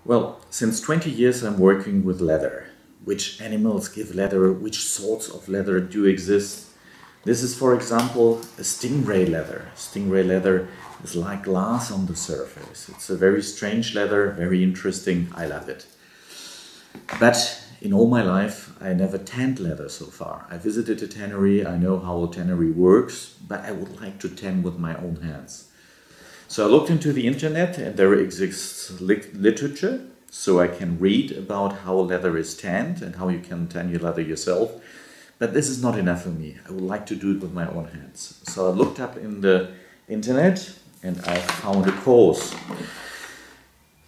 Well, since 20 years I'm working with leather. Which animals give leather, which sorts of leather do exist. This is, for example, a stingray leather. Stingray leather is like glass on the surface. It's a very strange leather, very interesting. I love it. But in all my life, I never tanned leather so far. I visited a tannery, I know how a tannery works, but I would like to tan with my own hands. So I looked into the internet and there exists literature, so I can read about how leather is tanned and how you can tan your leather yourself. But this is not enough for me. I would like to do it with my own hands. So I looked up in the internet and I found a course.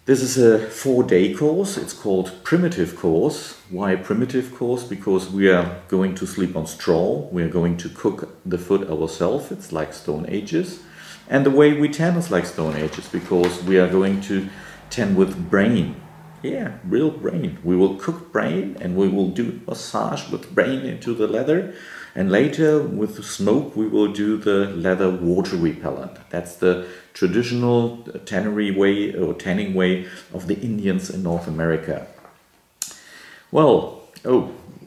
This is a 4-day course. It's called Primitive Course. Why Primitive Course? Because we are going to sleep on straw. We are going to cook the food ourselves. It's like Stone Ages. And the way we tan is like Stone Ages because we are going to tan with brain. Yeah, real brain. We will cook brain and we will do massage with brain into the leather. And later with the smoke we will do the leather water repellent. That's the traditional tannery way or tanning way of the Indians in North America. Well,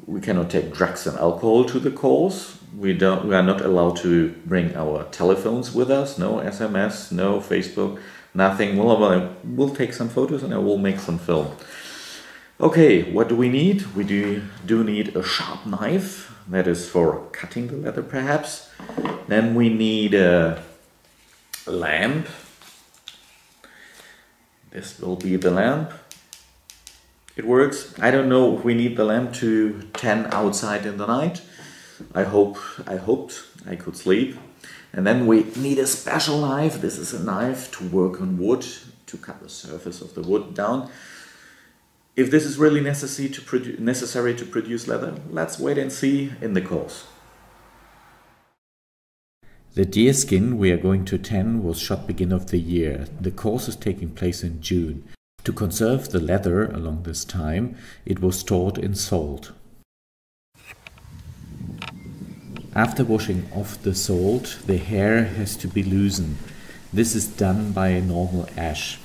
we cannot take drugs and alcohol to the course. We are not allowed to bring our telephones with us. No SMS, no Facebook. Nothing. Well, we'll take some photos and I will make some film. Okay, what do we need? We do need a sharp knife. That is for cutting the leather perhaps. Then we need a lamp. This will be the lamp. It works. I don't know if we need the lamp to tan outside in the night. I hoped I could sleep. And then we need a special knife. This is a knife to work on wood, to cut the surface of the wood down. If this is really necessary to produce leather, let's wait and see in the course. The deer skin we are going to tan was shot beginning of the year. The course is taking place in June. To conserve the leather along this time, it was stored in salt. After washing off the salt, the hair has to be loosened. This is done by a normal ash.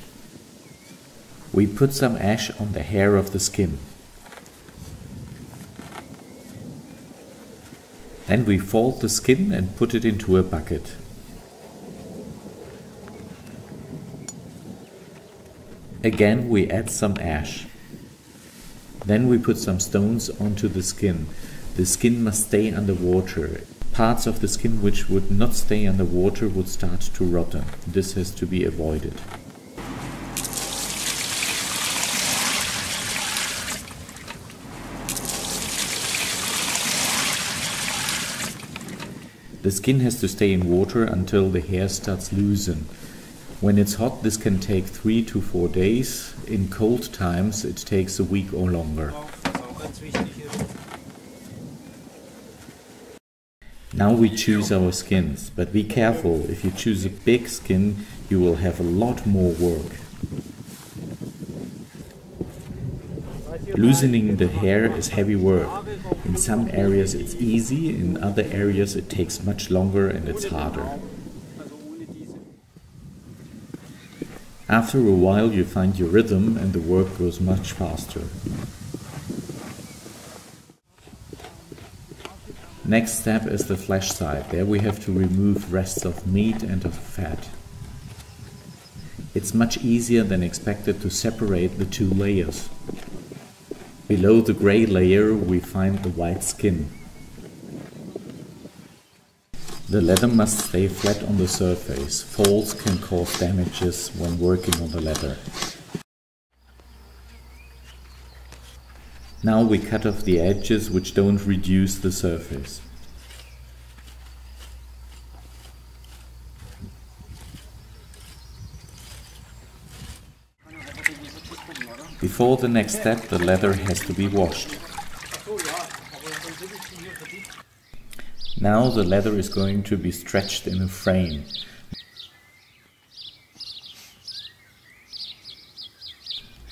We put some ash on the hair of the skin. Then we fold the skin and put it into a bucket. Again we add some ash. Then we put some stones onto the skin. The skin must stay under water. Parts of the skin which would not stay under water would start to rotten. This has to be avoided. The skin has to stay in water until the hair starts loosen. When it's hot, this can take 3 to 4 days. In cold times, it takes a week or longer. Now we choose our skins, but be careful. If you choose a big skin, you will have a lot more work. Loosening the hair is heavy work. In some areas it's easy, in other areas it takes much longer and it's harder. After a while you find your rhythm and the work goes much faster. Next step is the flesh side. There we have to remove rests of meat and of fat. It's much easier than expected to separate the two layers. Below the gray layer we find the white skin. The leather must stay flat on the surface. Falls can cause damages when working on the leather. Now we cut off the edges which don't reduce the surface. Before the next step, the leather has to be washed. Now the leather is going to be stretched in a frame.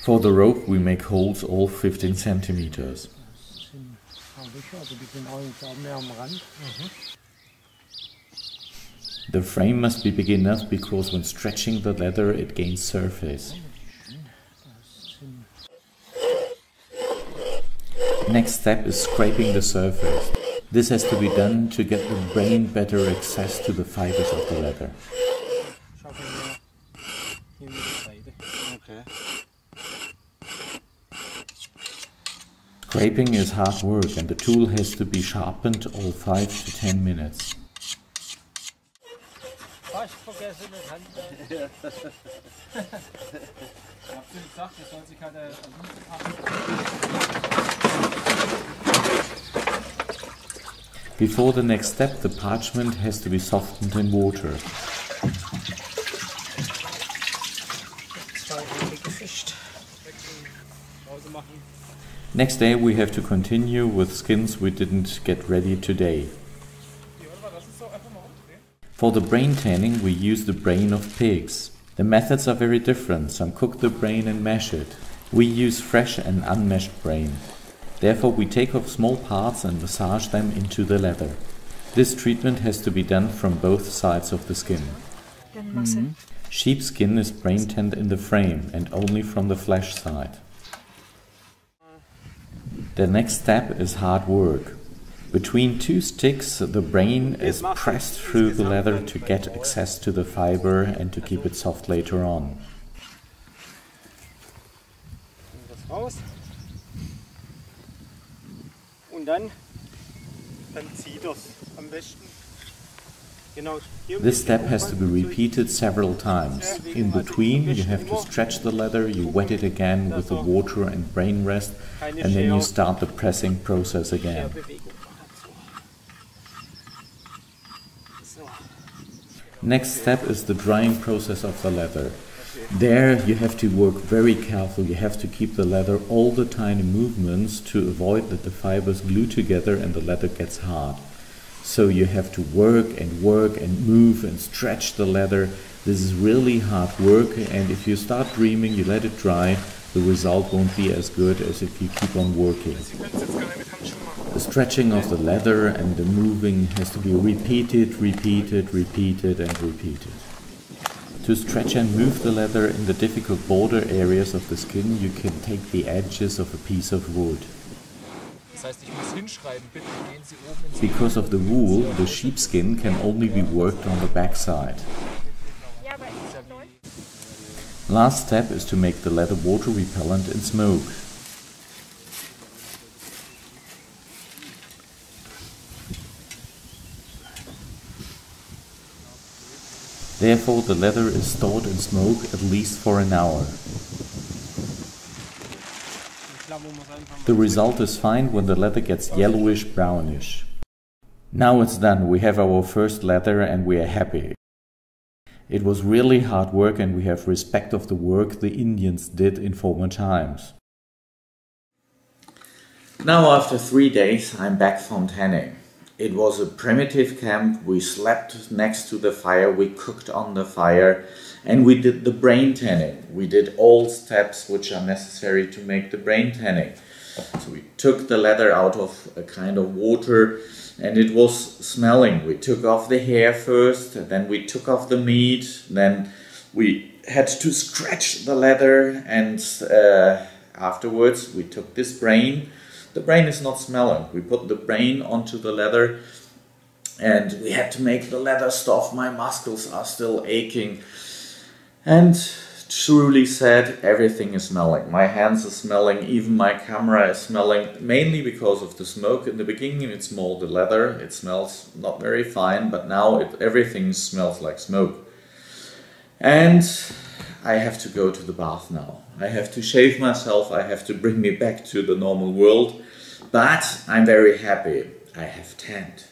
For the rope we make holes all 15 centimeters. The frame must be big enough because when stretching the leather it gains surface. Next step is scraping the surface. This has to be done to get the brain better access to the fibers of the leather. Okay. Scraping is hard work and the tool has to be sharpened all 5 to 10 minutes. Before the next step, the parchment has to be softened in water. Next day we have to continue with skins we didn't get ready today. For the brain tanning we use the brain of pigs. The methods are very different. Some cook the brain and mash it. We use fresh and unmashed brain. Therefore we take off small parts and massage them into the leather. This treatment has to be done from both sides of the skin. Sheepskin is brain tanned in the frame and only from the flesh side. The next step is hard work. Between two sticks the brain is pressed through the leather to get access to the fiber and to keep it soft later on. This step has to be repeated several times. In between you have to stretch the leather, you wet it again with the water and brain rest, and then you start the pressing process again. Next step is the drying process of the leather. There you have to work very careful. You have to keep the leather all the time in movements to avoid that the fibers glue together and the leather gets hard. So you have to work and move and stretch the leather. This is really hard work, and if you start dreaming, you let it dry, the result won't be as good as if you keep on working. The stretching of the leather and the moving has to be repeated. To stretch and move the leather in the difficult border areas of the skin, you can take the edges of a piece of wood. Because of the wool, the sheepskin can only be worked on the backside. Last step is to make the leather water repellent in smoke. Therefore, the leather is stored in smoke at least for an hour. The result is fine when the leather gets yellowish brownish. Now it's done, we have our first leather and we are happy. It was really hard work and we have respect of the work the Indians did in former times. Now after 3 days I'm back from tanning. It was a primitive camp, we slept next to the fire, we cooked on the fire, and we did the brain tanning. We did all steps which are necessary to make the brain tanning. So we took the leather out of a kind of water and it was smelling. We took off the hair first, then we took off the meat, then we had to stretch the leather, and afterwards we took this brain. The brain is not smelling. We put the brain onto the leather and we had to make the leather soft. My muscles are still aching. And truly said, everything is smelling. My hands are smelling, even my camera is smelling, mainly because of the smoke. In the beginning it smelled the leather, it smells not very fine, but now everything smells like smoke. And I have to go to the bath now. I have to shave myself, I have to bring me back to the normal world. But I'm very happy. I have tanned.